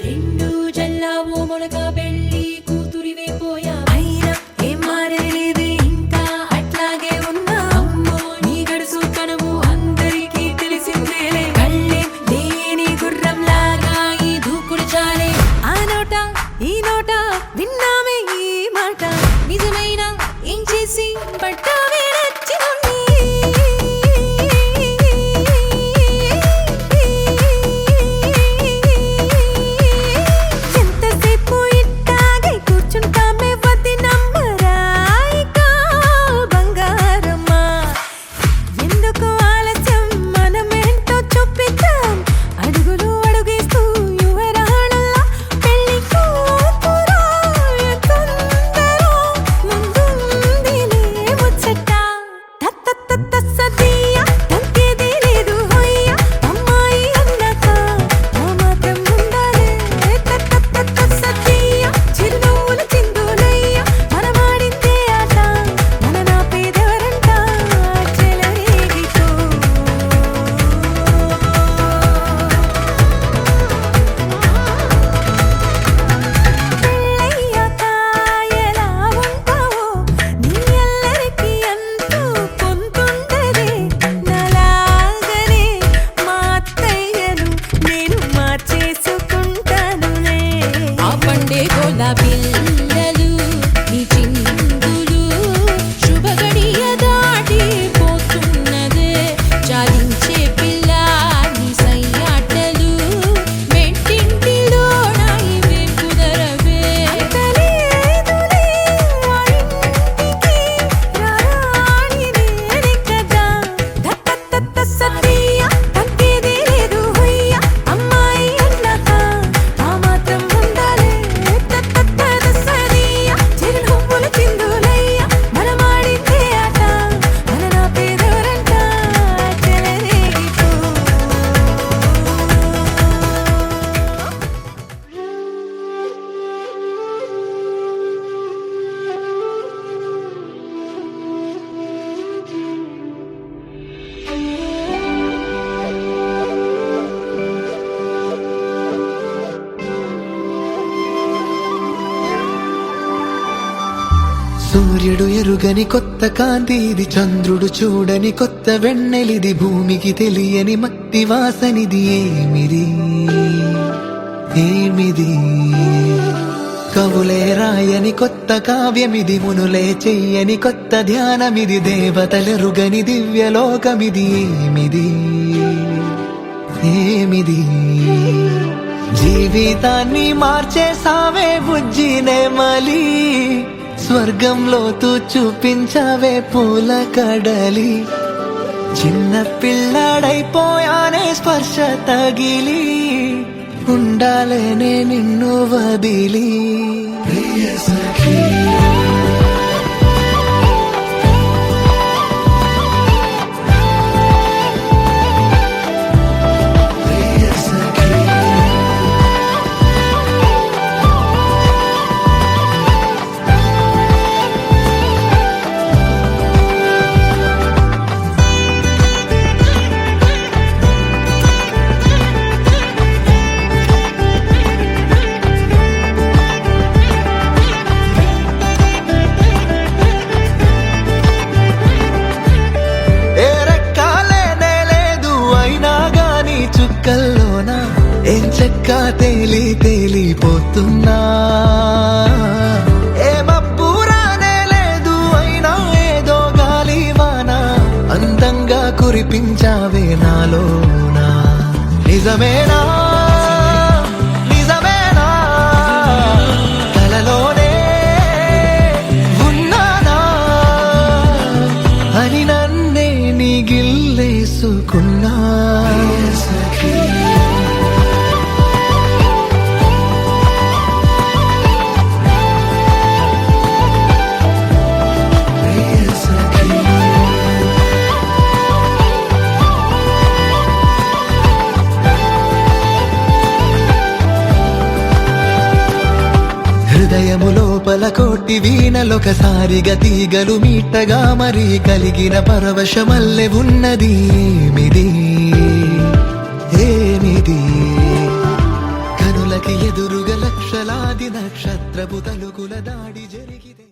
రెండు జల్లావు మొలక పెళ్ళి కూతురివైపోయా అయినా ఏం మారేది ఇంకా అట్లాగే ఉన్నా అమ్మో నీ గడుసు కనవు అందరికీ తెలిసిందేలే కళ్ళే లేని గుర్రం లాగా ఈ దూకుడు చాలే ఆ నోట ఈ నోట విన్నామే ఈ మాట నిజమైన ఏం చేసి పట్టావే నచ్చినోణ్ణి పిల్లలు నీ చిందులు శుభగడియ దాటి పోతున్నదే చాలించే పిల్ల నీ సయ్యాటలు మెట్టింటిలో నా ఇవే కుదరవే సతీయ తగ్గేది లేదు హొయ్య అమ్మాయి అన్నాక ఆ మాత్రం ఉండాలి సూర్యుడు ఎరుగని కొత్త కాంతి ఇది చంద్రుడు చూడని కొత్త వెన్నెలిది భూమికి తెలియని మట్టి వాసనిది ఏమిది ఏమిది కవులే రాయని కొత్త కావ్యమిది మునులే చెయ్యని కొత్త ధ్యానమిది దేవతలెరుగని దివ్యలోకమిది ఏమిది ఏమిది జీవితాన్ని మార్చేసావే బుజ్జినే మలి స్వర్గంలో తూ చూపించవే పూల కడలి చిన్న పిల్లాడైపోయానే స్పర్శ తగిలి ఉండాలేనే నిన్ను వదిలి ప్రియ సఖీ ఎంచక్కా తేలి తేలిపోతున్నా ఏ మబ్బురానే లేదు అయినా ఏదో గాలివాన అందంగా కురిపించావే నాలోనా నిజమేనా నిజమేనా కలలోనే ఉన్నానా అని నన్నే నీ గిల్లేసుకున్నా హృదయము లోపల కోటి వీణలొకసారిగా తీగలు మీటగా మరి కలిగిన పరవశమల్లె ఉన్నది ఏమిది కనులకి ఎదురుగా లక్షలాది నక్షత్రపు తలుకుల దాడి జరిగితే